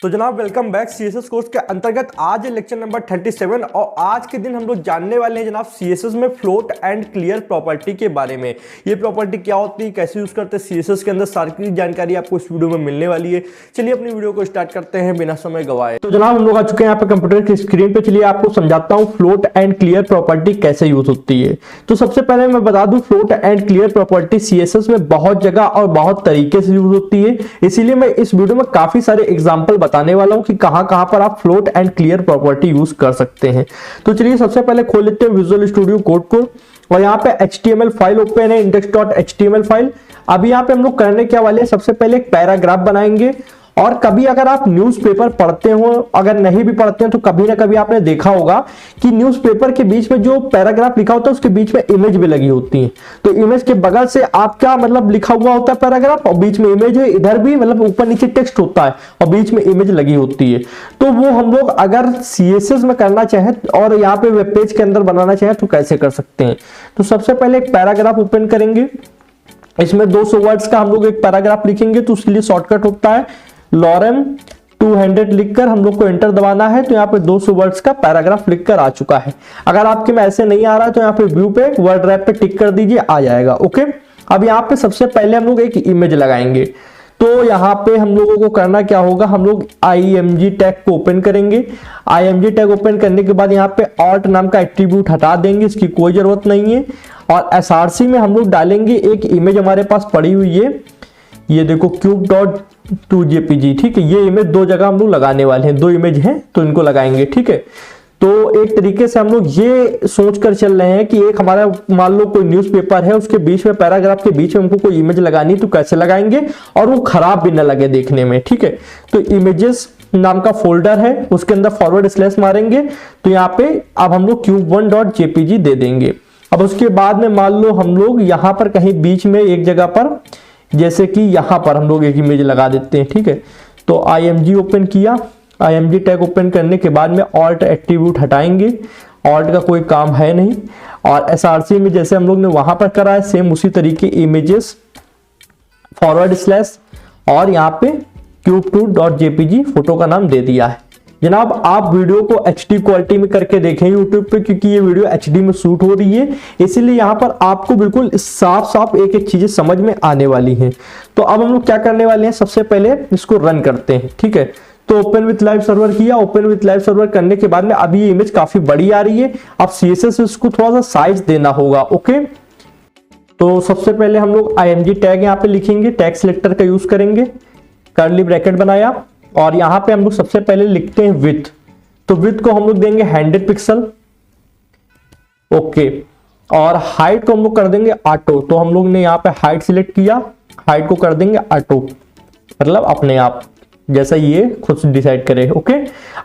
तो जनाब welcome back CSS course के अंतर्गत आज लेक्चर नंबर 37 और आज के दिन हम लोग जानने वाले हैं जनाब सीएसएस में फ्लोट एंड क्लियर प्रॉपर्टी के बारे में। ये प्रॉपर्टी क्या होती है, कैसे यूज करते हैं सीएसएस के अंदर, सारी जानकारी आपको इस वीडियो में मिलने वाली है। चलिए अपनी वीडियो को स्टार्ट करते हैं बिना समय गवाए। तो जनाब हम लोग आ चुके हैं यहाँ पे कंप्यूटर की स्क्रीन पे। चलिए आपको समझाता हूँ फ्लोट एंड क्लियर प्रॉपर्टी कैसे यूज होती है। तो सबसे पहले मैं बता दूं float and clear property CSS में बहुत जगह और बहुत तरीके से यूज होती है, इसीलिए मैं इस वीडियो में काफी सारे एग्जाम्पल बताने वाला हूं कि कहां पर आप float and clear property use कर सकते हैं। तो चलिए सबसे पहले खोल लेते हैं विजुअल स्टूडियो कोड को और यहाँ पे HTML फाइल ओपन है, index.html फाइल। अभी यहाँ पे हम लोग करने क्या वाले हैं, सबसे पहले एक पैराग्राफ बनाएंगे। और कभी अगर आप न्यूज़पेपर पढ़ते हो, अगर नहीं भी पढ़ते हैं तो कभी ना कभी आपने देखा होगा कि न्यूज़पेपर के बीच में जो पैराग्राफ लिखा होता है उसके बीच में इमेज भी लगी होती है। तो इमेज के बगल से आपका मतलब लिखा हुआ होता है पैराग्राफ और बीच में इमेज है, इधर भी मतलब ऊपर नीचे टेक्स्ट होता है और बीच में इमेज लगी होती है। तो वो हम लोग अगर CSS में करना चाहें और यहाँ पे वेब पेज के अंदर बनाना चाहें तो कैसे कर सकते हैं। तो सबसे पहले एक पैराग्राफ ओपन करेंगे, इसमें 200 वर्ड्स का हम लोग एक पैराग्राफ लिखेंगे। तो उसके लिए शॉर्टकट होता है लॉरेम 200 लिखकर हम लोग को एंटर दबाना है। तो यहाँ पे 200 वर्ड्स का पैराग्राफ लिखकर आ चुका है। अगर आपके में ऐसे नहीं आ रहा है तो यहाँ पे व्यू पे वर्ड रैप पे टिक कर दीजिए, आ जाएगा। ओके, अब यहाँ पे सबसे पहले हम लोग एक इमेज लगाएंगे। तो यहाँ पे हम लोगों को करना क्या होगा, हम लोग img टैग को ओपन करेंगे। img टैग ओपन करने के बाद यहाँ पे alt नाम का एट्रीब्यूट हटा देंगे, इसकी कोई जरूरत नहीं है। और src में हम लोग डालेंगे एक इमेज हमारे पास पड़ी हुई है, ये देखो cube.2jpg। ठीक है, ये इमेज दो जगह हम लोग लगाने वाले हैं, दो इमेज हैं तो इनको लगाएंगे। ठीक है, तो एक तरीके से हम लोग ये सोच कर चल रहे हैं कि एक हमारा मान लो कोई न्यूज़पेपर है, उसके बीच में पैराग्राफ के बीच में हमको कोई इमेज लगानी, तो कैसे लगाएंगे और वो खराब भी ना लगे देखने में। ठीक है, तो इमेजेस नाम का फोल्डर है, उसके अंदर फॉरवर्ड स्लैश मारेंगे। तो यहाँ पे अब हम लोग cube1.jpg दे देंगे। अब उसके बाद में मान लो हम लोग यहाँ पर कहीं बीच में एक जगह पर, जैसे कि यहाँ पर हम लोग एक इमेज लगा देते हैं। ठीक है, तो img ओपन किया, img टैग ओपन करने के बाद में alt एट्रीब्यूट हटाएंगे, alt का कोई काम है नहीं। और src में जैसे हम लोग ने वहां पर करा है सेम उसी तरीके इमेजेस फॉरवर्ड स्लैश और यहाँ पे cube2.jpg फोटो का नाम दे दिया है। जनाब आप वीडियो को HD क्वालिटी में करके देखें YouTube पे, क्योंकि ये वीडियो HD में शूट हो रही है, इसीलिए यहाँ पर आपको बिल्कुल साफ साफ एक एक चीजें समझ में आने वाली हैं। तो अब हम लोग क्या करने वाले हैं, सबसे पहले इसको रन करते हैं। ठीक है, तो ओपन विथ लाइव सर्वर किया, ओपन विथ लाइव सर्वर करने के बाद में अभी ये इमेज काफी बड़ी आ रही है। अब CSS इसको थोड़ा सा साइज देना होगा। ओके, तो सबसे पहले हम लोग img टैग यहाँ पे लिखेंगे, टैग सिलेक्टर का यूज करेंगे, कर्ली ब्रैकेट बनाया और यहाँ पे हम लोग सबसे पहले लिखते हैं विथ। तो विथ को हम लोग देंगे 100 पिक्सल। ओके, और हाइट को हम लोग कर देंगे ऑटो। तो हम लोग ने यहाँ पे हाइट सिलेक्ट किया, हाइट को कर देंगे ऑटो, मतलब अपने आप जैसा ये खुद से डिसाइड करे। ओके,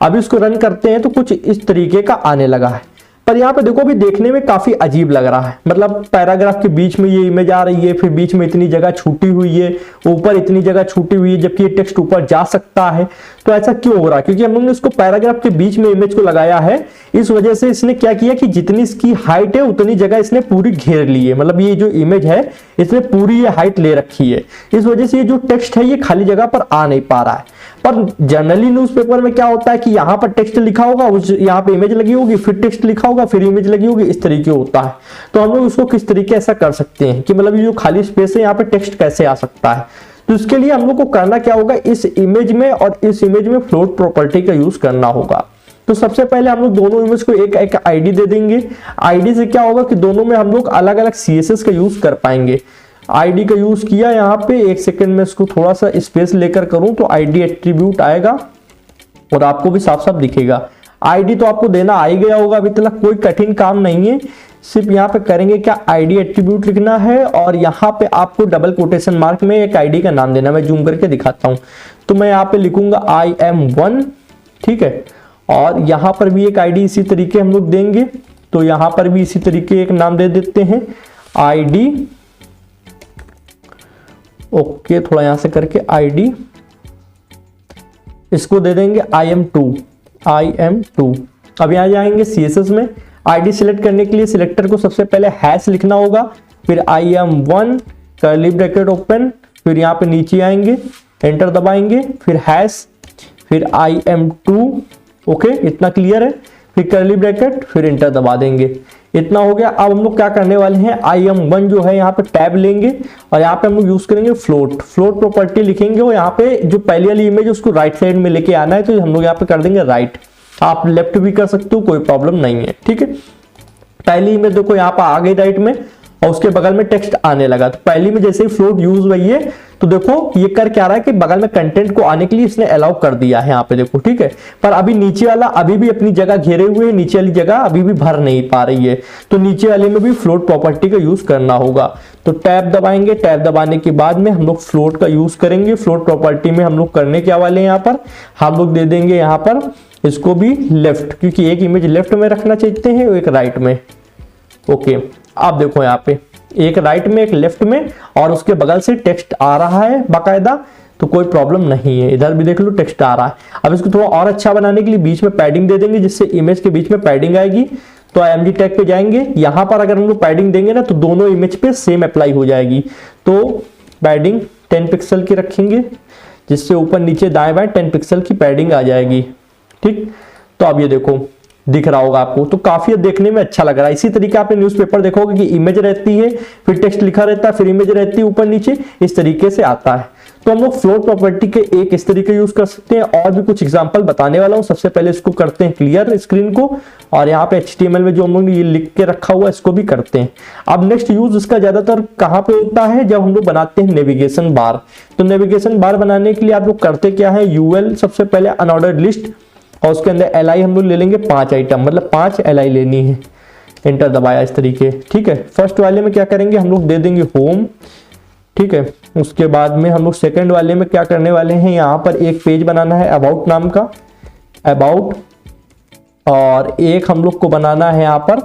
अब इसको रन करते हैं तो कुछ इस तरीके का आने लगा है। पर यहाँ पे देखो अभी देखने में काफी अजीब लग रहा है, मतलब पैराग्राफ के बीच में ये इमेज आ रही है, फिर बीच में इतनी जगह छूटी हुई है, ऊपर इतनी जगह छूटी हुई है, जबकि ये टेक्स्ट ऊपर जा सकता है। तो ऐसा क्यों हो रहा है, क्योंकि हम लोगों ने इसको पैराग्राफ के बीच में इमेज को लगाया है। इस वजह से इसने क्या किया कि जितनी इसकी हाइट है उतनी जगह इसने पूरी घेर ली है, मतलब ये जो इमेज है इसने पूरी ये हाइट ले रखी है। इस वजह से ये जो टेक्स्ट है ये खाली जगह पर आ नहीं पा रहा है। पर जनरली न्यूज़पेपर में क्या होता है कि यहाँ पर टेक्स्ट लिखा होगा, यहाँ पे इमेज लगी होगी, फिर टेक्स्ट लिखा होगा, फिर इमेज लगी होगी, इस तरीके होता है। तो हम लोग इसको किस तरीके ऐसा कर सकते हैं कि मतलब ये जो खाली स्पेस है यहाँ पे टेक्स्ट कैसे आ सकता है। तो इसके लिए हम लोग को करना क्या होगा, इस इमेज में और इस इमेज में फ्लोट प्रॉपर्टी का यूज करना होगा। तो सबसे पहले हम लोग दोनों इमेज को एक एक आईडी दे देंगे। आईडी से क्या होगा कि दोनों में हम लोग अलग अलग CSS का यूज कर पाएंगे। आईडी का यूज किया, यहाँ पे एक सेकंड में इसको थोड़ा सा स्पेस लेकर करूं तो आईडी एट्रीब्यूट आएगा और आपको भी साफ साफ दिखेगा। आईडी तो आपको देना आ ही गया होगा, अभी तक कोई कठिन काम नहीं है। सिर्फ यहाँ पे करेंगे क्या, आईडी एट्रीब्यूट लिखना है और यहाँ पे आपको डबल कोटेशन मार्क में एक आईडी का नाम देना। मैं जूम करके दिखाता हूँ। तो मैं यहाँ पे लिखूंगा IM1। ठीक है, और यहाँ पर भी एक आईडी इसी तरीके हम लोग देंगे। तो यहाँ पर भी इसी तरीके एक नाम दे देते हैं ID। ओके, थोड़ा यहां से करके ID इसको दे देंगे IM2। अब यहां जाएंगे CSS में, ID सिलेक्ट करने के लिए सिलेक्टर को सबसे पहले हैश लिखना होगा, फिर IM1 कर्ली ब्रैकेट ओपन, फिर यहाँ पे नीचे आएंगे, एंटर दबाएंगे, फिर हैश, फिर IM2, ओके इतना क्लियर है, फिर कर्ली ब्रैकेट, फिर इंटर दबा देंगे, इतना हो गया। अब हम लोग क्या करने वाले हैं, IM1 जो है यहाँ पे टैब लेंगे और यहाँ पे हम लोग यूज करेंगे फ्लोट प्रॉपर्टी लिखेंगे, और यहाँ पे जो पहली वाली इमेज है उसको राइट साइड में लेके आना है, तो हम लोग यहाँ पे कर देंगे राइट, आप लेफ्ट भी कर सकते हो, कोई प्रॉब्लम नहीं है, ठीक है। पहली इमेज देखो यहाँ पे आ गई राइट में और उसके बगल में टेक्स्ट आने लगा, तो पहली में जैसे ही फ्लोट यूज हुई है तो देखो ये कर क्या रहा है कि बगल में कंटेंट को आने के लिए इसने अलाउ कर दिया है यहाँ पे देखो, ठीक है। पर अभी नीचे वाला अभी भी अपनी जगह घेरे हुए है, नीचे वाली जगह अभी भी भर नहीं पा रही है, तो नीचे वाले में भी फ्लोट प्रॉपर्टी का यूज करना होगा। तो टैब दबाएंगे, टैब दबाने के बाद में हम लोग फ्लोट का यूज करेंगे। फ्लोट प्रॉपर्टी में हम लोग करने क्या वाले हैं, यहाँ पर हम लोग दे देंगे यहाँ पर इसको भी लेफ्ट, क्योंकि एक इमेज लेफ्ट में रखना चाहते हैं एक राइट में, ओके। आप देखो यहाँ पे एक राइट में एक लेफ्ट में और उसके बगल से टेक्स्ट आ रहा है बाकायदा, तो कोई प्रॉब्लम नहीं है। इधर भी देख लो टेक्स्ट आ रहा है। अब इसको थोड़ा और अच्छा बनाने के लिए बीच में पैडिंग दे देंगे, जिससे इमेज के बीच में पैडिंग आएगी। तो IMG टैग पे जाएंगे, यहां पर अगर हम लोग पैडिंग देंगे ना तो दोनों इमेज पे सेम अप्लाई हो जाएगी। तो पैडिंग 10 पिक्सल की रखेंगे, जिससे ऊपर नीचे दाएं बाएं 10 पिक्सल की पैडिंग आ जाएगी, ठीक। तो अब ये देखो दिख रहा होगा आपको, तो काफी देखने में अच्छा लग रहा है। इसी तरीके आपने न्यूज़पेपर देखोगे कि इमेज रहती है, फिर टेक्स्ट लिखा रहता है, फिर इमेज रहती है ऊपर नीचे, इस तरीके से आता है। तो हम लोग फ्लोट प्रॉपर्टी के एक इस तरीके यूज कर सकते हैं, और भी कुछ एग्जांपल बताने वाला हूं। सबसे पहले इसको करते हैं क्लियर स्क्रीन को, और यहाँ पे HTML में जो हम लोग ने ये लिख के रखा हुआ है इसको भी करते हैं। अब नेक्स्ट यूज इसका ज्यादातर कहाँ पे होता है, जब हम लोग बनाते हैं नेविगेशन बार। तो नेविगेशन बार बनाने के लिए आप लोग करते क्या है, UL सबसे पहले अनऑर्डर्ड लिस्ट, और उसके अंदर LI हम लोग ले लेंगे 5 आइटम, मतलब 5 LI लेनी है। एंटर दबाया इस तरीके, ठीक है। फर्स्ट वाले में क्या करेंगे, हम लोग दे देंगे होम, ठीक है। उसके बाद में हम लोग सेकंड वाले में क्या करने वाले हैं, यहाँ पर एक पेज बनाना है अबाउट नाम का, अबाउट, और एक हम लोग को बनाना है यहाँ पर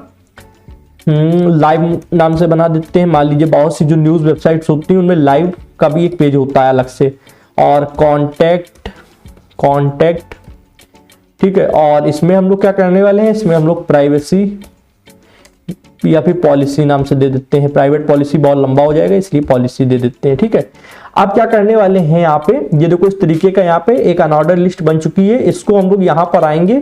लाइव नाम से बना देते हैं। मान लीजिए बहुत सी जो न्यूज वेबसाइट्स होती हैं उनमें लाइव का भी एक पेज होता है अलग से, और कॉन्टेक्ट, ठीक है। और इसमें हम लोग क्या करने वाले हैं, इसमें हम लोग प्राइवेसी या फिर पॉलिसी नाम से दे देते हैं। प्राइवेट पॉलिसी बहुत लंबा हो जाएगा, इसलिए पॉलिसी दे देते हैं, ठीक है। अब क्या करने वाले हैं, यहाँ पे ये देखो इस तरीके का यहाँ पे एक अनऑर्डर लिस्ट बन चुकी है। इसको हम लोग यहाँ पर आएंगे,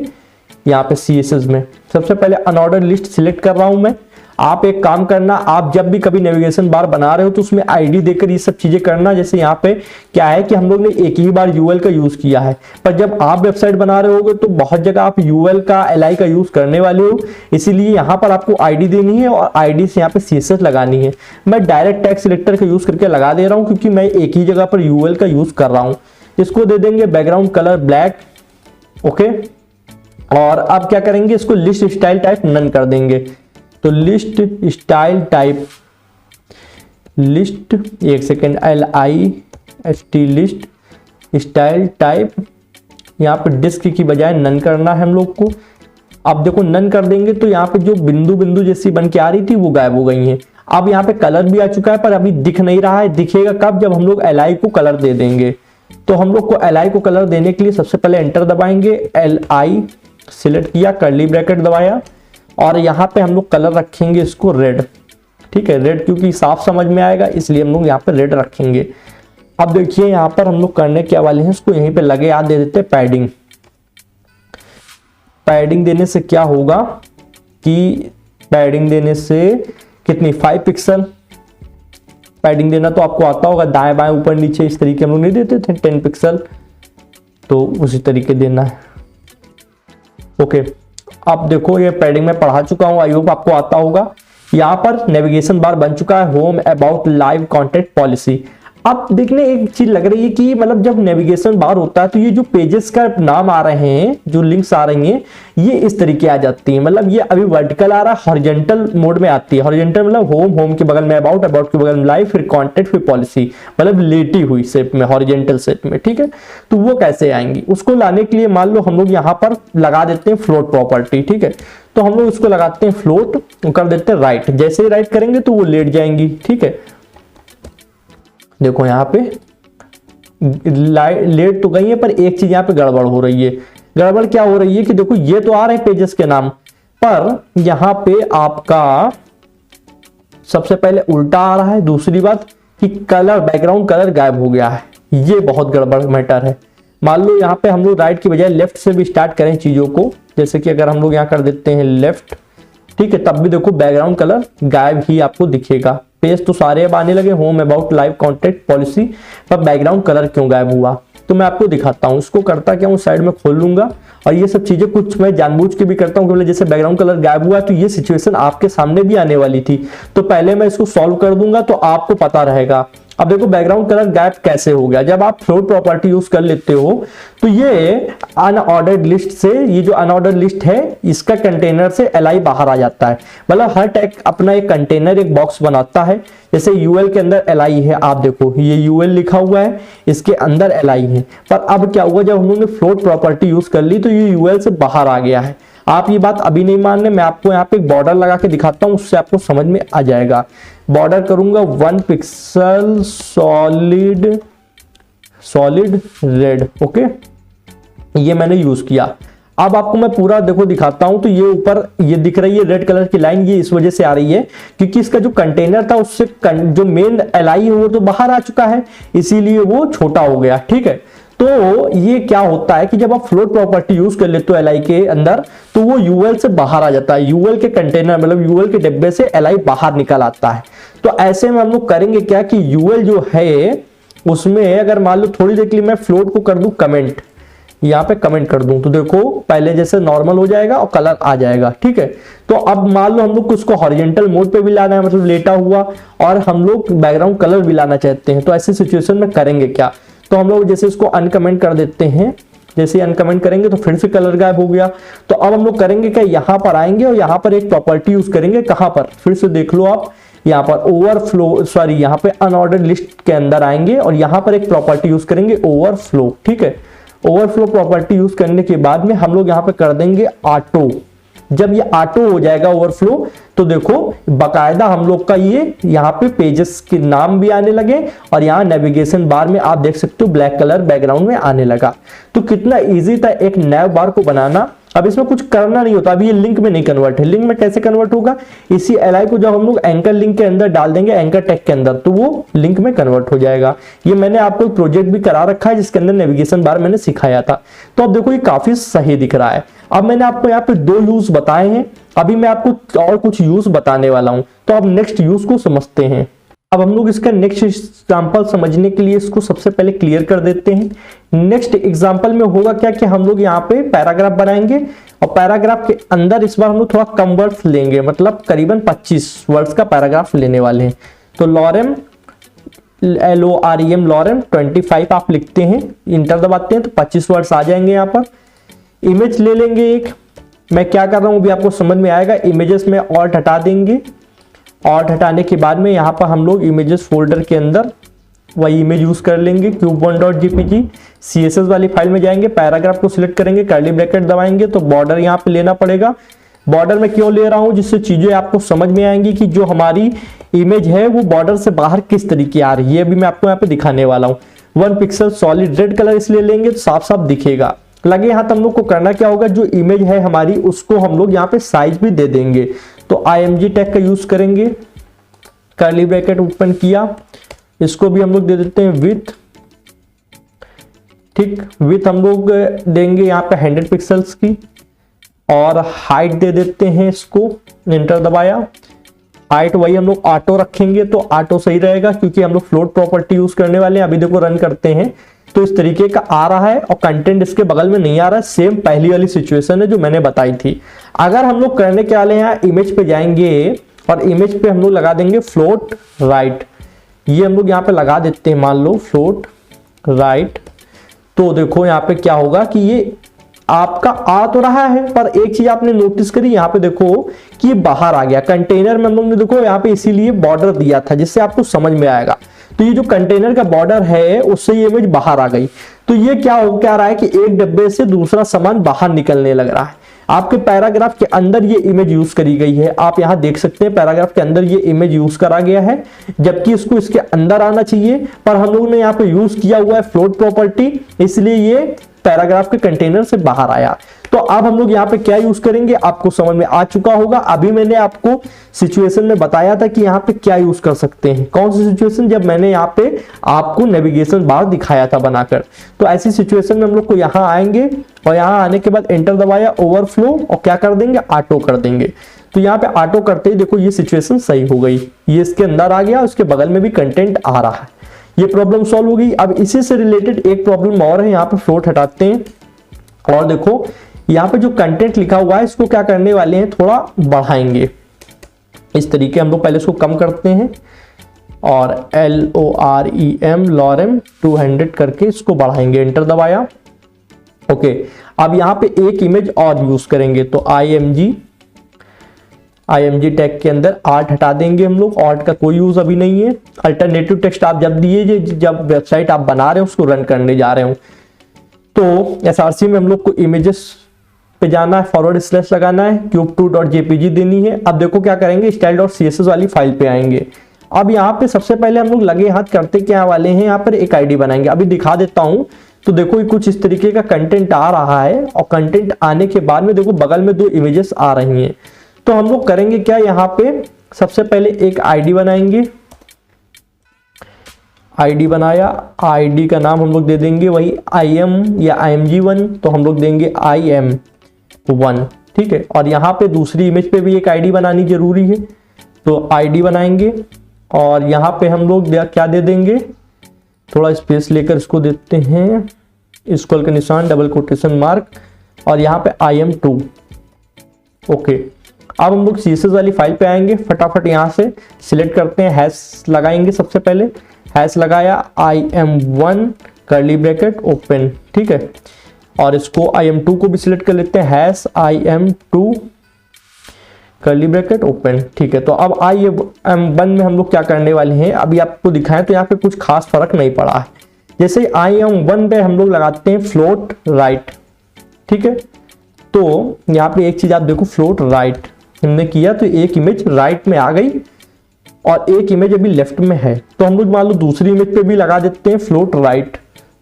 यहाँ पे CSS में सबसे पहले अनऑर्डर लिस्ट सिलेक्ट कर रहा हूं मैं। आप एक काम करना, आप जब भी कभी नेविगेशन बार बना रहे हो तो उसमें ID देकर ये सब चीजें करना। जैसे यहाँ पे क्या है कि हम लोग ने एक ही बार UL का यूज किया है, पर जब आप वेबसाइट बना रहे होगे तो बहुत जगह आप UL का LI का यूज करने वाले हो, इसीलिए यहाँ पर आपको ID देनी है और ID से यहाँ पे CSS लगानी है। मैं डायरेक्ट टैग सिलेक्टर का यूज करके लगा दे रहा हूँ, क्योंकि मैं एक ही जगह पर UL का यूज कर रहा हूँ। इसको दे देंगे बैकग्राउंड कलर ब्लैक, ओके। और अब क्या करेंगे, इसको लिस्ट स्टाइल टाइप नन कर देंगे। तो लिस्ट स्टाइल टाइप, लिस्ट, एक second, LIST list style type, यहाँ पे डिस्क की बजाय नन करना है हम लोग को। अब देखो नन कर देंगे तो यहाँ पे जो बिंदु बिंदु जैसी बन के आ रही थी वो गायब हो गई हैं। अब यहाँ पे कलर भी आ चुका है, पर अभी दिख नहीं रहा है। दिखेगा कब, जब हम लोग LI को कलर दे देंगे। तो हम लोग को LI को कलर देने के लिए सबसे पहले एंटर दबाएंगे, LI सिलेक्ट किया, कर्ली ब्रैकेट दबाया, और यहाँ पे हम लोग कलर रखेंगे इसको रेड, ठीक है। रेड क्योंकि साफ समझ में आएगा, इसलिए हम लोग यहाँ पे रेड रखेंगे। अब देखिए यहाँ पर हम लोग करने क्या वाले हैं, इसको यहीं पे लगे याद दे देते हैं पैडिंग। पैडिंग देने से क्या होगा कि पैडिंग देने से कितनी 5 पिक्सल पैडिंग देना तो आपको आता होगा, दाएं बाएं ऊपर नीचे इस तरीके हम लोग नहीं देते थे 10 पिक्सल, तो उसी तरीके देना है, ओके। अब देखो ये पैडिंग में पढ़ा चुका हूं, आई होप आपको आता होगा। यहाँ पर नेविगेशन बार बन चुका है, home, about, live, contact, policy. अब देखने एक चीज लग रही है कि मतलब जब नेविगेशन बार होता है तो ये जो पेजेस का नाम आ रहे हैं, जो लिंक्स आ रही हैं, ये इस तरीके आ जाती हैं। मतलब ये अभी वर्टिकल आ रहा है, हॉरिजॉन्टल मोड में आती है। हॉरिजॉन्टल मतलब होम, होम के बगल में अबाउट, अबाउट के बगल में लाइव, फिर कॉन्टेक्ट, फिर पॉलिसी, मतलब लेटी हुई शेप में, हॉरिजॉन्टल शेप में, ठीक है। तो वो कैसे आएंगी, उसको लाने के लिए मान लो हम लोग यहाँ पर लगा देते हैं फ्लोट प्रॉपर्टी, ठीक है। तो हम लोग उसको लगाते हैं फ्लोट, कर देते हैं राइट। जैसे ही राइट करेंगे तो वो लेट जाएंगी, ठीक है। देखो यहाँ पे लेट तो गई है, पर एक चीज यहाँ पे गड़बड़ हो रही है। गड़बड़ क्या हो रही है कि देखो ये तो आ रहे हैं पेजेस के नाम, पर यहाँ पे आपका सबसे पहले उल्टा आ रहा है। दूसरी बात कि कलर, बैकग्राउंड कलर गायब हो गया है, ये बहुत गड़बड़ मैटर है। मान लो यहाँ पे हम लोग राइट की बजाय लेफ्ट से भी स्टार्ट करें चीजों को, जैसे कि अगर हम लोग यहाँ कर देते हैं लेफ्ट, ठीक है, तब भी देखो बैकग्राउंड कलर गायब ही आपको दिखेगा। पेज तो सारे अब आने लगे, home, about, live, contact, policy, पर बैकग्राउंड कलर क्यों गायब हुआ, तो मैं आपको दिखाता हूँ। इसको करता क्या हूँ, साइड में खोल लूंगा, और ये सब चीजें कुछ मैं जानबूझ के भी करता हूँ क्योंकि जैसे बैकग्राउंड कलर गायब हुआ तो ये सिचुएशन आपके सामने भी आने वाली थी, तो पहले मैं इसको सॉल्व कर दूंगा तो आपको पता रहेगा। अब देखो बैकग्राउंड कलर गायब कैसे हो गया। जब आप फ्लोट प्रॉपर्टी यूज कर लेते हो तो ये अनऑर्डर्ड लिस्ट से, ये जो अनऑर्डर्ड लिस्ट है इसका कंटेनर से li बाहर आ जाता है। मतलब हर टैग अपना एक कंटेनर, एक बॉक्स बनाता है। जैसे यूएल के अंदर li है, आप देखो ये यूएल लिखा हुआ है, इसके अंदर li है। पर अब क्या हुआ, जब हम लोगों ने फ्लोट प्रॉपर्टी यूज कर ली तो ये यूएल से बाहर आ गया है। आप ये बात अभी नहीं मान रहे, मैं आपको यहाँ पे एक बॉर्डर लगा के दिखाता हूँ, उससे आपको समझ में आ जाएगा। बॉर्डर करूंगा 1 पिक्सल सॉलिड रेड, ओके, ये मैंने यूज किया। अब आपको मैं पूरा देखो दिखाता हूं, तो ये ऊपर ये दिख रही है रेड कलर की लाइन, ये इस वजह से आ रही है क्योंकि इसका जो कंटेनर था उससे जो मेन li है वो तो बाहर आ चुका है, इसीलिए वो छोटा हो गया, ठीक है। तो ये क्या होता है कि जब आप फ्लोट प्रॉपर्टी यूज कर लेते हो li के अंदर तो वो यूएल से बाहर आ जाता है, यूएल के कंटेनर मतलब यूएल के डिब्बे से li बाहर निकल आता है। तो ऐसे में हम लोग करेंगे क्या कि यूएल जो है उसमें अगर मान लो थोड़ी देर के लिए मैं फ्लोट को कर दूं कमेंट, यहाँ पे कमेंट कर दूं तो देखो पहले जैसे नॉर्मल हो जाएगा और कलर आ जाएगा, ठीक है। तो अब मान लो हम लोग उसको हॉरिजॉन्टल मोड पे भी लाना है, मतलब लेटा हुआ, और हम लोग बैकग्राउंड कलर भी लाना चाहते हैं, तो ऐसी सिचुएशन में करेंगे क्या, तो हम लोग जैसे इसको अनकमेंट कर देते हैं, जैसे अनकमेंट करेंगे तो फिर से कलर गायब हो गया। तो अब हम लोग करेंगे क्या, यहाँ पर आएंगे और यहाँ पर एक प्रॉपर्टी यूज करेंगे, कहां पर, फिर से देख लो आप, यहाँ पर ओवरफ्लो, सॉरी यहाँ पे अनऑर्डर्ड लिस्ट के अंदर आएंगे और यहाँ पर एक प्रॉपर्टी यूज करेंगे ओवरफ्लो, ठीक है। ओवरफ्लो प्रॉपर्टी यूज करने के बाद में हम लोग यहाँ पे कर देंगे ऑटो। जब ये ऑटो हो जाएगा ओवरफ्लो तो देखो बकायदा हम लोग का ये यहाँ पे पेजेस के नाम भी आने लगे और यहाँ नेविगेशन बार में आप देख सकते हो ब्लैक कलर बैकग्राउंड में आने लगा। तो कितना इजी था एक नैव बार को बनाना। अब इसमें कुछ करना नहीं होता, अभी ये लिंक में नहीं कन्वर्ट है। लिंक में कैसे कन्वर्ट होगा, इसी li को जब हम लोग एंकर लिंक के अंदर डाल देंगे, एंकर टैग के अंदर, तो वो लिंक में कन्वर्ट हो जाएगा। ये मैंने आपको एक प्रोजेक्ट भी करा रखा है जिसके अंदर नेविगेशन बार मैंने सिखाया था। तो अब देखो ये काफी सही दिख रहा है। अब मैंने आपको यहाँ पे 2 यूज बताए हैं, अभी मैं आपको और कुछ यूज बताने वाला हूं, तो अब नेक्स्ट यूज को समझते हैं। अब हम लोग इसका नेक्स्ट एग्जांपल समझने के लिए इसको सबसे पहले क्लियर कर देते हैं। नेक्स्ट एग्जांपल में होगा क्या कि हम लोग यहाँ पे पैराग्राफ बनाएंगे और पैराग्राफ के अंदर इस बार हम लोग थोड़ा कम वर्ड्स लेंगे, मतलब करीबन 25 वर्ड्स का पैराग्राफ लेने वाले हैं। तो लॉरेम LOREM लॉरेम 25 आप लिखते हैं, इंटर दबाते हैं तो 25 वर्ड्स आ जाएंगे। यहाँ पर इमेज ले लेंगे एक, मैं क्या कर रहा हूं भी आपको समझ में आएगा। इमेजेस में ऑल्ट हटा देंगे, ऑल्ट हटाने के बाद में यहाँ पर हम लोग इमेजेस फोल्डर के अंदर वही इमेज यूज कर लेंगे, cube1.jpg CSS वाली फाइल में जाएंगे, पैराग्राफ को सिलेक्ट करेंगे, कर्ली ब्रैकेट दबाएंगे तो बॉर्डर यहाँ पे लेना पड़ेगा। बॉर्डर में क्यों ले रहा हूं, जिससे चीजें आपको समझ में आएंगी कि जो हमारी इमेज है वो बॉर्डर से बाहर किस तरीके आ रही है, अभी मैं आपको यहाँ पे दिखाने वाला हूँ। 1 पिक्सल सॉलिड रेड कलर इसलिए लेंगे तो साफ साफ दिखेगा। लगे यहाँ तो हम लोग को करना क्या होगा, जो इमेज है हमारी उसको हम लोग यहाँ पे साइज भी दे देंगे। तो img टैग का यूज करेंगे, कर्ली ब्रैकेट ओपन किया, इसको भी हम लोग दे देते हैं विथ, ठीक, विथ हम लोग देंगे यहाँ पे 100 पिक्सल्स की, और हाइट दे देते हैं इसको, एंटर दबाया। हाइट वही हम लोग ऑटो रखेंगे तो ऑटो सही रहेगा क्योंकि हम लोग फ्लोट प्रॉपर्टी यूज करने वाले हैं। अभी देखो रन करते हैं तो इस तरीके का आ रहा है और कंटेंट इसके बगल में नहीं आ रहा है, सेम पहली वाली सिचुएशन है जो मैंने बताई थी। अगर हम लोग करने के वाले हैं, इमेज पे जाएंगे और इमेज पे हम लोग लगा देंगे फ्लोट राइट, ये हम लोग यहाँ पे लगा देते हैं, मान लो फ्लोट राइट। तो देखो यहाँ पे क्या होगा कि ये आपका आ तो रहा है, पर एक चीज आपने नोटिस करी, यहाँ पे देखो कि ये बाहर आ गया कंटेनर में। हम लोग ने देखो यहाँ पे इसीलिए बॉर्डर दिया था जिससे आपको समझ में आएगा। तो ये जो कंटेनर का बॉर्डर है उससे ये इमेज बाहर आ गई। तो ये क्या हो क्या रहा है कि एक डब्बे से दूसरा सामान बाहर निकलने लग रहा है। आपके पैराग्राफ के अंदर ये इमेज यूज करी गई है, आप यहां देख सकते हैं पैराग्राफ के अंदर ये इमेज यूज करा गया है, जबकि इसको इसके अंदर आना चाहिए, पर हम लोगों ने यहाँ पे यूज किया हुआ है फ्लोट प्रॉपर्टी, इसलिए ये पैराग्राफ के कंटेनर से बाहर आया। तो अब हम लोग यहाँ पे क्या यूज करेंगे आपको समझ में आ चुका होगा। अभी मैंने आपको सिचुएशन में बताया था कि यहाँ पे क्या यूज कर सकते हैं, कौन सी सिचुएशन, जब मैंने यहाँ पे आपको नेविगेशन बार दिखाया था बनाकर। तो ऐसी सिचुएशन में हम लोग को यहाँ आएंगे और यहाँ आने के बाद एंटर दबाया, ओवरफ्लो, और क्या कर देंगे, ऑटो कर देंगे। तो यहाँ पे ऑटो करते ही देखो ये सिचुएशन सही हो गई, ये इसके अंदर आ गया, उसके बगल में भी कंटेंट आ रहा है, ये प्रॉब्लम सॉल्व हो गई। अब इसी से रिलेटेड एक प्रॉब्लम और है, यहाँ पे फ्लोट हटाते हैं और देखो यहाँ पे जो कंटेंट लिखा हुआ है इसको क्या करने वाले हैं, थोड़ा बढ़ाएंगे। इस तरीके हम लोग पहले इसको कम करते हैं और LOREM लॉरेम 200 करके इसको बढ़ाएंगे, एंटर दबाया। ओके, अब यहाँ पे एक इमेज और यूज करेंगे, तो IMG टैग के अंदर आर्ट हटा देंगे हम लोग, आर्ट का कोई यूज अभी नहीं है। अल्टरनेटिव टेक्स्ट आप जब दिए, जब वेबसाइट आप बना रहे हो उसको रन करने जा रहे हो, तो SRC में हम लोग को इमेजेस पे जाना है, फॉरवर्ड स्लैश लगाना है, cube2.jpg देनी है। अब देखो क्या करेंगे, style.css वाली फाइल पे आएंगे। अब यहाँ पे सबसे पहले हम लोग लगे हाथ करते क्या वाले हैं, यहाँ पर एक आईडी बनाएंगे, अभी दिखा देता हूँ। तो देखो ये कुछ इस तरीके का कंटेंट आ रहा है और कंटेंट आने के बाद में देखो बगल में 2 इमेजेस आ रही हैं। तो हम लोग करेंगे क्या, यहाँ पे सबसे पहले एक आईडी बनाएंगे, आईडी बनाया, आईडी का नाम हम लोग दे देंगे वही IM या IMG1, तो हम लोग देंगे IM1, ठीक है। और यहाँ पे दूसरी इमेज पे भी एक आईडी बनानी जरूरी है, तो आईडी बनाएंगे और यहाँ पे हम लोग क्या दे देंगे, थोड़ा स्पेस लेकर इसको देते हैं, इक्वल का निशान, डबल कोटेशन मार्क, और यहाँ पे IM2। ओके, अब हम लोग CSS वाली फाइल पे आएंगे, फटाफट यहाँ से सिलेक्ट करते हैं, हैश लगाएंगे, सबसे पहले हैश लगाया, IM1 कर्ली ब्रैकेट ओपन, ठीक है। और इसको IM2 को भी सिलेक्ट कर लेते हैं, hash IM2 curly bracket open, ठीक है। तो अब IM1 में हम लोग क्या करने वाले हैं, अभी आपको दिखाएं तो यहाँ पे कुछ खास फर्क नहीं पड़ा है। जैसे IM1 पे हम लोग लगाते हैं फ्लोट राइट, ठीक है। तो यहाँ पे एक चीज आप देखो, फ्लोट राइट हमने किया तो एक इमेज राइट में आ गई और एक इमेज अभी लेफ्ट में है, तो हम लोग मान लो दूसरी इमेज पे भी लगा देते हैं फ्लोट राइट।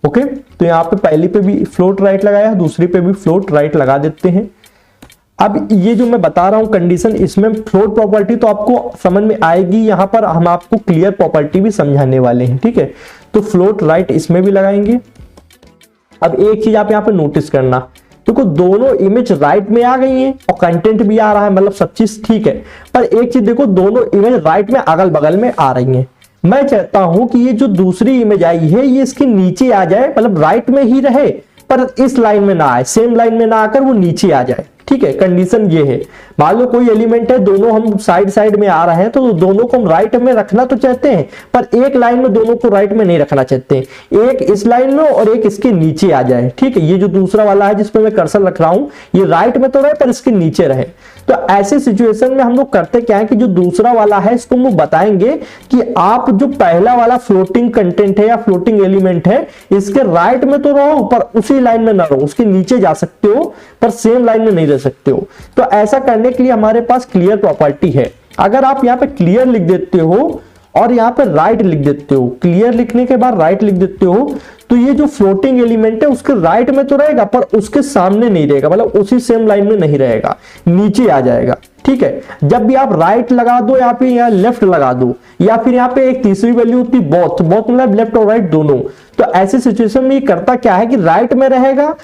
ओके, तो यहाँ पे पहली पे भी फ्लोट राइट लगाया, दूसरी पे भी फ्लोट राइट लगा देते हैं। अब ये जो मैं बता रहा हूं कंडीशन, इसमें फ्लोट प्रॉपर्टी तो आपको समझ में आएगी, यहां पर हम आपको क्लियर प्रॉपर्टी भी समझाने वाले हैं, ठीक है। तो फ्लोट राइट इसमें भी लगाएंगे। अब एक चीज आप यहाँ पे नोटिस करना, देखो दोनों इमेज राइट में आ गई हैं और कंटेंट भी आ रहा है, मतलब सब चीज ठीक है, पर एक चीज देखो, दोनों इमेज राइट में अगल बगल में आ रही हैं। मैं चाहता हूं कि ये जो दूसरी इमेज आई है ये इसके नीचे आ जाए, मतलब राइट में ही रहे पर इस लाइन में ना आए, सेम लाइन में ना आकर वो नीचे आ जाए, ठीक है। कंडीशन ये है, मान लो कोई एलिमेंट है, दोनों हम साइड साइड में आ रहे हैं, तो दोनों को हम राइट में रखना तो चाहते हैं, पर एक लाइन में दोनों को राइट में नहीं रखना चाहते हैं, एक इस लाइन में और एक इसके नीचे आ जाए, ठीक है। ये जो दूसरा वाला है जिसपे मैं कर्सर रख रहा हूं, ये राइट में तो रहे पर इसके नीचे रहे। तो ऐसे सिचुएशन में हम लोग करते क्या है कि जो दूसरा वाला है इसको हम लोग बताएंगे कि आप जो पहला वाला फ्लोटिंग कंटेंट है या फ्लोटिंग एलिमेंट है, इसके राइट में तो रहो पर उसी लाइन में ना रहो, उसके नीचे जा सकते हो पर सेम लाइन में नहीं रह सकते हो। तो ऐसा करने के लिए हमारे पास क्लियर प्रॉपर्टी है। अगर आप यहाँ पे क्लियर लिख देते हो और यहाँ पे राइट लिख देते हो, क्लियर लिखने के बाद राइट लिख देते हो, तो ये जो फ्लोटिंग एलिमेंट है उसके राइट में तो रहेगा पर उसके सामने नहीं रहेगा, मतलब उसी सेम लाइन में नहीं रहेगा, नीचे आ जाएगा, ठीक है। जब भी आप राइट लगा दो या फिर यहाँ लेफ्ट लगा दो, या फिर यहाँ पे एक तीसरी वैल्यू होती है बोथ, बोथ मतलब लेफ्ट और राइट दोनों, तो ऐसे सिचुएशन में ये करता क्या है कि राइट में रहेगा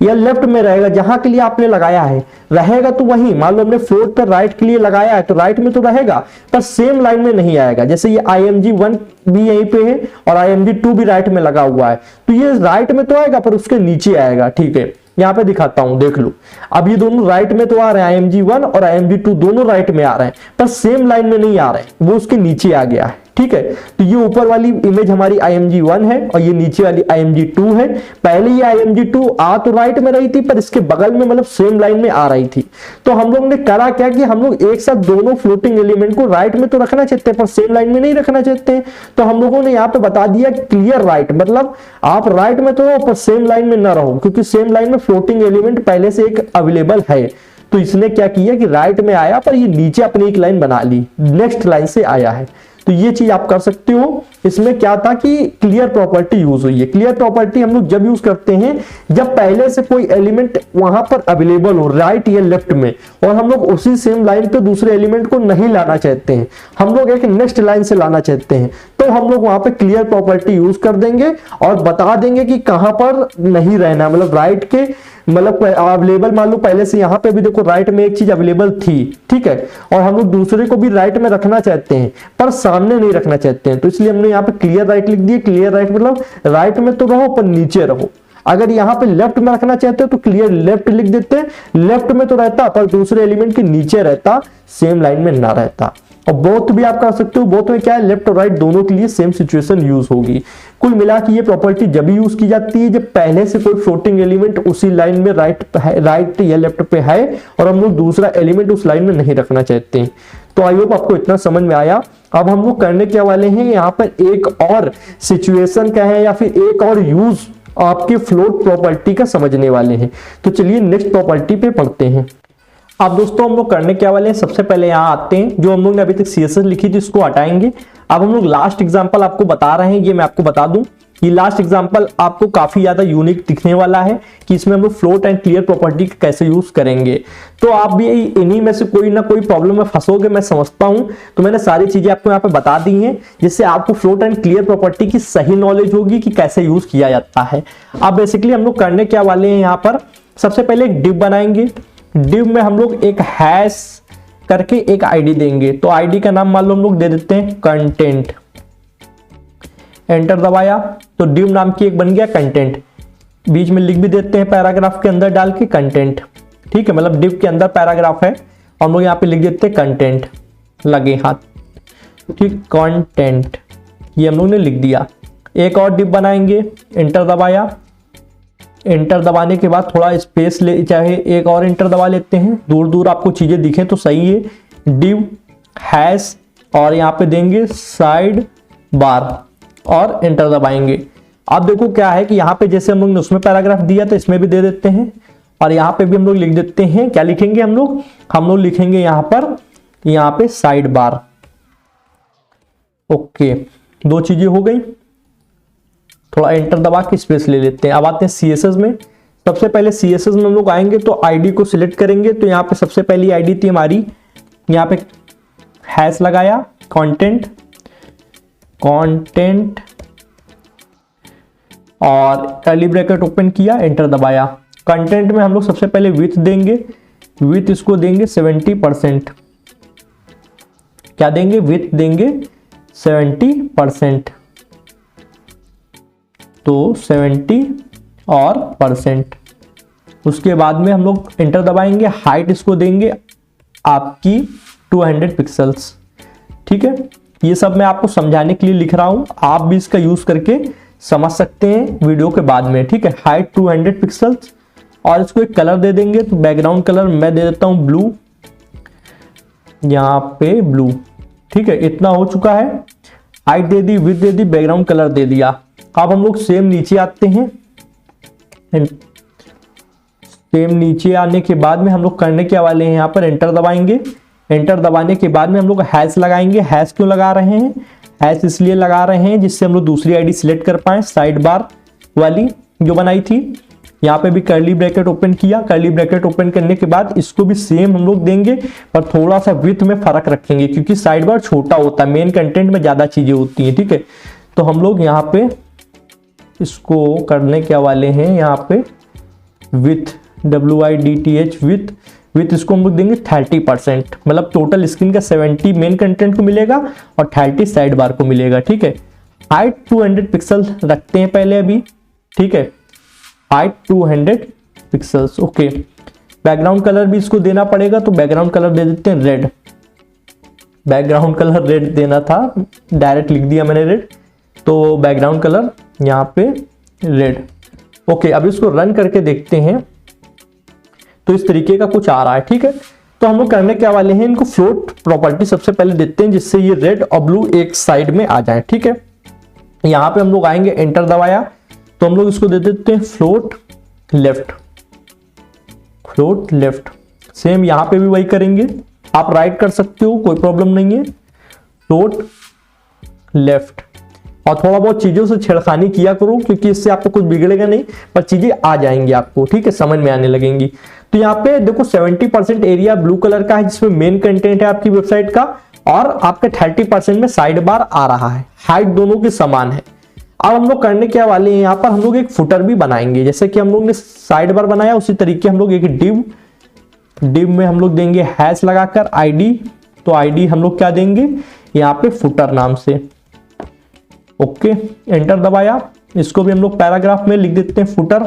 या लेफ्ट में रहेगा, जहां के लिए आपने लगाया है रहेगा तो वही, मान लो हमने फ्लोट पर राइट के लिए लगाया है तो राइट में तो रहेगा पर सेम लाइन में नहीं आएगा। जैसे ये IMG1 भी यहीं पे है और IMG2 भी राइट में लगा हुआ है, तो ये राइट में तो आएगा पर उसके नीचे आएगा, ठीक है। यहाँ पे दिखाता हूं, देख लो, अब ये दोनों राइट में तो आ रहे हैं, IMG1 और IMG2 दोनों राइट में आ रहे हैं पर सेम लाइन में नहीं आ रहे, वो उसके नीचे आ गया है, ठीक है। तो ये ऊपर वाली इमेज हमारी IMG1 है और ये नीचे वाली IMG2 है। पहले ये IMG2 आ तो राइट में रही थी पर इसके बगल में मतलब सेम लाइन में आ रही थी, तो हम लोग ने करा क्या कि हम लोग एक साथ दोनों फ्लोटिंग एलिमेंट को राइट में तो रखना चाहते हैं पर सेम लाइन में नहीं रखना चाहते हैं, तो हम लोगों ने यहाँ पे बता दिया क्लियर राइट, मतलब आप राइट में तो रहो पर सेम लाइन में ना रहो, क्योंकि सेम लाइन में फ्लोटिंग एलिमेंट पहले से एक अवेलेबल है। तो इसने क्या किया कि राइट में आया पर ये नीचे अपनी एक लाइन बना ली, नेक्स्ट लाइन से आया है, तो ये चीज आप कर सकते हो। इसमें क्या था कि क्लियर प्रॉपर्टी यूज हुई है। क्लियर प्रॉपर्टी हम लोग जब यूज करते हैं जब पहले से कोई एलिमेंट वहां पर अवेलेबल हो राइट या लेफ्ट में, और हम लोग उसी सेम लाइन पे दूसरे एलिमेंट को नहीं लाना चाहते हैं, हम लोग एक नेक्स्ट लाइन से लाना चाहते हैं, तो हम लोग वहां पे क्लियर प्रॉपर्टी यूज कर देंगे और बता देंगे कि कहां पर नहीं रहना, मतलब राइट के मतलब अवेलेबल, मान लो पहले से यहाँ पे भी देखो राइट में एक चीज अवेलेबल थी, ठीक है, और हम लोग दूसरे को भी राइट में रखना चाहते हैं पर सामने नहीं रखना चाहते हैं, तो इसलिए हमने यहाँ पे क्लियर राइट लिख दिया। क्लियर राइट मतलब राइट में तो रहो पर नीचे रहो। अगर यहाँ पे लेफ्ट में रखना चाहते हो तो क्लियर लेफ्ट लिख देते हैं, लेफ्ट में तो रहता पर दूसरे एलिमेंट के नीचे रहता, सेम लाइन में ना रहता। और बोथ भी आप कर सकते हो, बोथ में क्या है, लेफ्ट और राइट दोनों के लिए सेम सिचुएशन यूज होगी। कुल मिला के ये प्रॉपर्टी जब भी यूज की जाती है जब पहले से कोई फ्लोटिंग एलिमेंट उसी लाइन में राइट या लेफ्ट पे है और हम लोग दूसरा एलिमेंट उस लाइन में नहीं रखना चाहते हैं। तो आई होप आपको इतना समझ में आया। अब हम लोग करने क्या वाले हैं, यहाँ पर एक और सिचुएशन क्या है या फिर एक और यूज आपके फ्लोट प्रॉपर्टी का समझने वाले हैं। तो चलिए नेक्स्ट प्रॉपर्टी पे पढ़ते हैं। अब दोस्तों हम लोग करने क्या वाले हैं, सबसे पहले यहाँ आते हैं, जो हम लोग ने अभी तक सीएसएस लिखी थी इसको हटाएंगे। अब हम लोग लास्ट एग्जांपल आपको बता रहे हैं, ये मैं आपको बता दूं, ये लास्ट एग्जांपल आपको काफी ज्यादा यूनिक दिखने वाला है कि इसमें हम लोग फ्लोट एंड क्लियर प्रॉपर्टी कैसे यूज करेंगे। तो आप भी इन्हीं में से कोई ना कोई प्रॉब्लम में फंसोगे, मैं समझता हूं, तो मैंने सारी चीजें आपको यहाँ पे बता दी हैं जिससे आपको फ्लोट एंड क्लियर प्रॉपर्टी की सही नॉलेज होगी कि कैसे यूज किया जाता है। अब बेसिकली हम लोग करने क्या वाले हैं, यहाँ पर सबसे पहले एक डिव बनाएंगे। डिव में हम लोग एक हैश करके एक आईडी देंगे, तो आईडी का नाम मान लो हम लोग दे देते हैं कंटेंट। एंटर दबाया तो डिव नाम की एक बन गया कंटेंट। बीच में लिख भी देते हैं पैराग्राफ के अंदर डाल के कंटेंट, ठीक है, मतलब डिव के अंदर पैराग्राफ है और हम लोग यहाँ पे लिख देते हैं कंटेंट, लगे हाथ, ठीक, कंटेंट, ये हम लोग ने लिख दिया। एक और डिव बनाएंगे, एंटर दबाया, एंटर दबाने के बाद थोड़ा स्पेस ले, चाहे एक और एंटर दबा लेते हैं, दूर दूर आपको चीजें दिखें तो सही है। डिव हैश और यहाँ पे देंगे साइड बार और एंटर दबाएंगे। अब देखो क्या है कि यहाँ पे जैसे हम लोग ने उसमें पैराग्राफ दिया तो इसमें भी दे देते हैं और यहाँ पे भी हम लोग लिख देते हैं। क्या लिखेंगे हम लोग लिखेंगे यहाँ पर, यहाँ पे साइड बार। ओके, दो चीजें हो गई। थोड़ा एंटर दबा के स्पेस ले लेते हैं। अब आते हैं सीएसएस में। सबसे पहले सीएसएस में हम लोग आएंगे तो आईडी को सिलेक्ट करेंगे, तो यहाँ पे सबसे पहली आईडी थी हमारी, यहाँ पे हैश लगाया, कंटेंट और कर्ली ब्रैकेट ओपन किया, एंटर दबाया। कंटेंट में हम लोग सबसे पहले विथ देंगे, विथ इसको देंगे 70%। क्या देंगे, विथ देंगे 70%, तो 70 और परसेंट। उसके बाद में हम लोग एंटर दबाएंगे, हाइट इसको देंगे आपकी 200 पिक्सल्स, ठीक है। ये सब मैं आपको समझाने के लिए लिख रहा हूं, आप भी इसका यूज करके समझ सकते हैं वीडियो के बाद में, ठीक है। हाइट 200 पिक्सल्स और इसको एक कलर दे देंगे, तो बैकग्राउंड कलर मैं दे देता हूं ब्लू, यहाँ पे ब्लू, ठीक है। इतना हो चुका है, हाइट दे दी, विड्थ दे दी, बैकग्राउंड कलर दे दिया। अब हम लोग सेम नीचे आते हैं। सेम नीचे आने के बाद में हम लोग करने के वाले हैं, यहाँ पर एंटर दबाएंगे। एंटर दबाने के बाद में हम लोग हैश लगाएंगे। हैश क्यों लगा रहे हैं, हैश इसलिए लगा रहे हैं जिससे हम लोग दूसरी आईडी सिलेक्ट कर पाए, साइड बार वाली जो बनाई थी। यहाँ पे भी कर्ली ब्रैकेट ओपन किया, कर्ली ब्रैकेट ओपन करने के बाद इसको भी सेम हम लोग देंगे, पर थोड़ा सा विड्थ में फर्क रखेंगे क्योंकि साइड बार छोटा होता है, मेन कंटेंट में ज्यादा चीजें होती हैं, ठीक है। तो हम लोग यहाँ पे इसको करने क्या वाले हैं, यहाँ पे विथ WIDTH विथ इसको हम लोग देंगे 30%, मतलब टोटल स्क्रीन का 70 मेन कंटेंट को मिलेगा और 30 साइड बार को मिलेगा, ठीक है। हाइट 200 पिक्सल रखते हैं पहले अभी, ठीक है, height 200 pixels, okay. Background colour भी इसको देना पड़ेगा, तो बैकग्राउंड कलर दे देते हैं रेड। बैकग्राउंड कलर रेड देना था, डायरेक्ट लिख दिया मैंने रेड, तो बैकग्राउंड कलर यहाँ पे रेड, ओके। अब इसको रन करके देखते हैं तो इस तरीके का कुछ आ रहा है, ठीक है। तो हम लोग करने क्या वाले हैं, इनको फ्लोट प्रॉपर्टी सबसे पहले देते हैं जिससे ये रेड और ब्लू एक साइड में आ जाए, ठीक है। यहाँ पे हम लोग आएंगे, एंटर दबाया तो हम लोग इसको दे देते हैं float left, float left. Same यहाँ पे भी वही करेंगे, आप राइट कर सकते हो, कोई प्रॉब्लम नहीं है। Float left. और थोड़ा बहुत चीजों से छेड़खानी किया करो क्योंकि इससे आपको कुछ बिगड़ेगा नहीं, पर चीजें आ जाएंगी आपको, ठीक है, समझ में आने लगेंगी। तो यहाँ पे देखो 70% एरिया ब्लू कलर का है जिसमें मेन कंटेंट है आपकी वेबसाइट का, और आपके 30% में साइड बार आ रहा है। हाइट दोनों की समान है। अब हम लोग करने क्या वाले हैं, यहाँ पर हम लोग एक फुटर भी बनाएंगे। जैसे कि हम लोग ने साइड बार बनाया उसी तरीके हम लोग एक डिव में हम लोग देंगे हैश लगाकर आईडी। तो आईडी हम लोग क्या देंगे यहाँ पे फुटर नाम से। ओके, एंटर दबाया। इसको भी हम लोग पैराग्राफ में लिख देते हैं फुटर,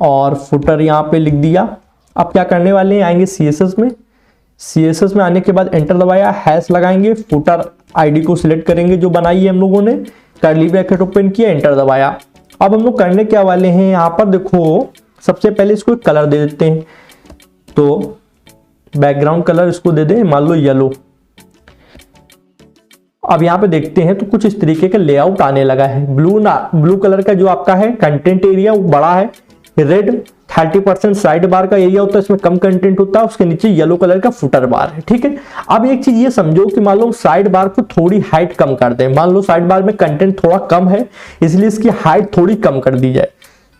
और फुटर यहाँ पे लिख दिया। अब क्या करने वाले हैं, आएंगे CSS में। CSS में आने के बाद एंटर दबाया, हैश लगाएंगे, फुटर आईडी को सिलेक्ट करेंगे जो बनाई है हम लोगों ने, कर्ली ब्रैकेट ओपन किया, एंटर दबाया। अब हम लोग करने क्या वाले हैं, यहाँ पर देखो सबसे पहले इसको एक कलर दे देते हैं। तो बैकग्राउंड कलर इसको दे दें, मान लो येलो। अब यहाँ पे देखते हैं तो कुछ इस तरीके का लेआउट आने लगा है। ब्लू कलर का जो आपका है कंटेंट एरिया वो बड़ा है, रेड 30% साइड बार का एरिया होता है, इसमें कम कंटेंट होता है, उसके नीचे येलो कलर का फुटर बार है, ठीक है। अब एक चीज ये समझो कि मान लो साइड बार को थोड़ी हाइट कम कर दें, मान लो साइड बार में कंटेंट थोड़ा कम है इसलिए इसकी हाइट थोड़ी कम कर दी जाए,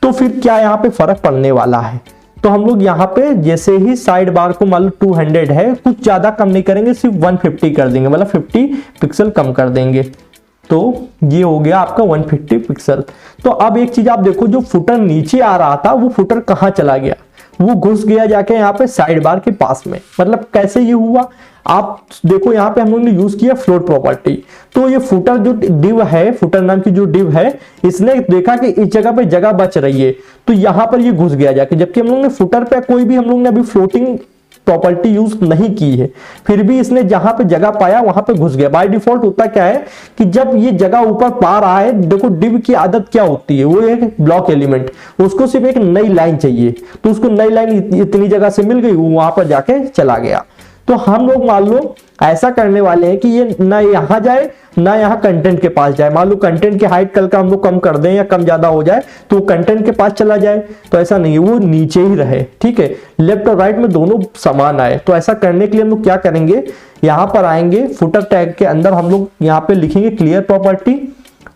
तो फिर क्या यहाँ पे फर्क पड़ने वाला है। तो हम लोग यहाँ पे जैसे ही साइड बार को मान लो 200 है, कुछ ज्यादा कम नहीं करेंगे, सिर्फ 150 कर देंगे, मतलब 50 पिक्सल कम कर देंगे। तो ये हो गया आपका 150 पिक्सल। तो अब एक चीज आप देखो, जो फुटर नीचे आ रहा था वो फुटर कहाँ चला गया, वो घुस गया जाके यहाँ पे साइड बार के पास में। मतलब कैसे ये हुआ, आप देखो यहाँ पे हम लोगों ने यूज किया फ्लोट प्रॉपर्टी। तो ये फुटर जो डिव है, फुटर नाम की जो डिव है, इसने देखा कि इस जगह पे जगह बच रही है तो यहाँ पर ये घुस गया जाके, जबकि हम लोग ने फुटर पे कोई भी हम लोग ने अभी फ्लोटिंग प्रॉपर्टी यूज नहीं की है, फिर भी इसने जहां पे जगह पाया वहां पे घुस गया। बाय डिफॉल्ट होता क्या है कि जब ये जगह ऊपर पा रहा है, देखो डिव की आदत क्या होती है, वो एक ब्लॉक एलिमेंट, उसको सिर्फ एक नई लाइन चाहिए, तो उसको नई लाइन इतनी जगह से मिल गई, वो वहां पर जाके चला गया। तो हम लोग मान लो ऐसा करने वाले हैं कि ये ना यहां जाए ना यहाँ कंटेंट के पास जाए। मान लो कंटेंट की हाइट कल का हम लोग कम कर दें या कम ज्यादा हो जाए तो कंटेंट के पास चला जाए, तो ऐसा नहीं है, वो नीचे ही रहे, ठीक है, लेफ्ट और राइट में दोनों समान आए। तो ऐसा करने के लिए हम लोग क्या करेंगे, यहाँ पर आएंगे फुटर टैग के अंदर हम लोग यहाँ पे लिखेंगे क्लियर प्रॉपर्टी,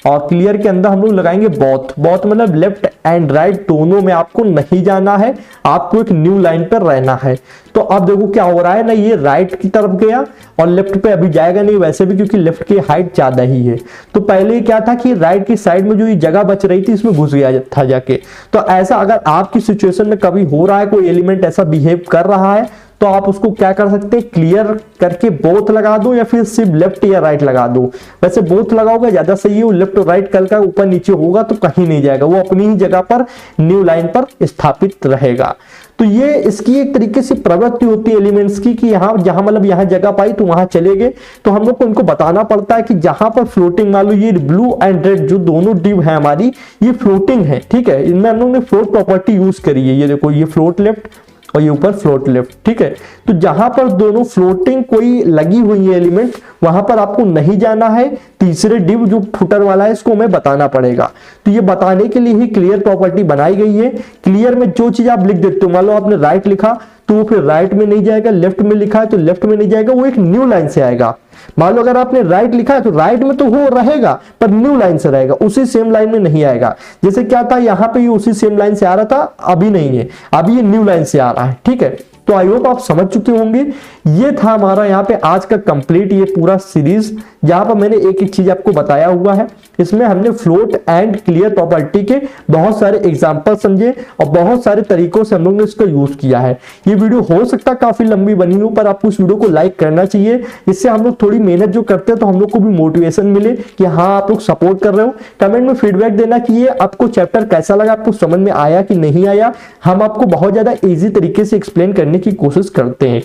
और क्लियर के अंदर हम लोग लगाएंगे बोथ मतलब लेफ्ट एंड राइट दोनों में आपको नहीं जाना है, आपको एक न्यू लाइन पर रहना है। तो अब देखो क्या हो रहा है ना, ये राइट की तरफ गया और लेफ्ट पे अभी जाएगा नहीं वैसे भी, क्योंकि लेफ्ट की हाइट ज्यादा ही है। तो पहले क्या था कि राइट की साइड में जो ये जगह बच रही थी इसमें घुस गया था जाके। तो ऐसा अगर आपकी सिचुएशन में कभी हो रहा है, कोई एलिमेंट ऐसा बिहेव कर रहा है, तो आप उसको क्या कर सकते हैं, क्लियर करके बोथ लगा दो या फिर सिर्फ लेफ्ट या राइट लगा दो। वैसे बोथ लगाओगे ज्यादा सही है, वो लेफ्ट और राइट कल का ऊपर नीचे होगा तो कहीं नहीं जाएगा, वो अपनी ही जगह पर न्यू लाइन पर स्थापित रहेगा। तो ये इसकी एक तरीके से प्रवृत्ति होती है एलिमेंट्स की कि यहाँ जहां मतलब यहाँ जगह पाई तो वहां चले गए। तो हम लोग को इनको बताना पड़ता है कि जहां पर फ्लोटिंग, मान लो ये ब्लू एंड रेड जो दोनों डिव है हमारी, ये फ्लोटिंग है, ठीक है, इनमें हम लोग ने फ्लोट प्रॉपर्टी यूज करी है। ये देखो ये फ्लोट लेफ्ट और ये ऊपर फ्लोट लेफ्ट, ठीक है। तो जहां पर दोनों फ्लोटिंग कोई लगी हुई है एलिमेंट, वहां पर आपको नहीं जाना है। तीसरे डिव जो फुटर वाला है इसको हमें बताना पड़ेगा। तो ये बताने के लिए ही क्लियर प्रॉपर्टी बनाई गई है। क्लियर में जो चीज आप लिख देते हो, मान लो आपने राइट लिखा तो वो फिर राइट में नहीं जाएगा, लेफ्ट में लिखा है तो लेफ्ट में नहीं जाएगा, वो एक न्यू लाइन से आएगा। मान लो अगर आपने राइट लिखा है तो राइट में तो वो रहेगा पर न्यू लाइन से रहेगा, उसी सेम लाइन में नहीं आएगा। जैसे क्या था यहाँ पे ये उसी सेम लाइन से आ रहा था, अभी नहीं है, अभी ये न्यू लाइन से आ रहा है, ठीक है। तो आई होप आप समझ चुके होंगे। ये था हमारा यहाँ पे आज का कंप्लीट ये पूरा सीरीज, जहां पर मैंने एक एक चीज आपको बताया हुआ है। इसमें हमने फ्लोट एंड क्लियर प्रॉपर्टी के बहुत सारे एग्जांपल समझे और बहुत सारे तरीकों से हम लोग ने इसका यूज किया है। ये वीडियो हो सकता है काफी लंबी बनी हो, पर आपको इस वीडियो को लाइक करना चाहिए। इससे हम लोग थोड़ी मेहनत जो करते हैं तो हम लोग को भी मोटिवेशन मिले कि हाँ आप लोग सपोर्ट कर रहे हो। कमेंट में फीडबैक देना कि ये आपको चैप्टर कैसा लगा, आपको समझ में आया कि नहीं आया। हम आपको बहुत ज्यादा इजी तरीके से एक्सप्लेन करने की कोशिश करते हैं।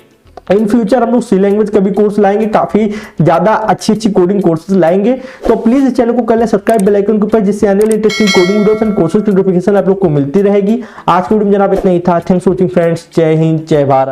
इन फ्यूचर हम लोग सी लैंग्वेज का भी कोर्स लाएंगे, काफी ज्यादा अच्छी कोडिंग कोर्सेज लाएंगे। तो प्लीज इस चैनल को कर ले सब्सक्राइब, बेल आइकन के ऊपर, जिससे आने वाली interesting coding videos and courses की नोटिफिकेशन आप लोग को मिलती रहेगी। आज की वीडियो में जनाब इतना ही था। Thanks for watching friends. जय हिंद, जय भारत।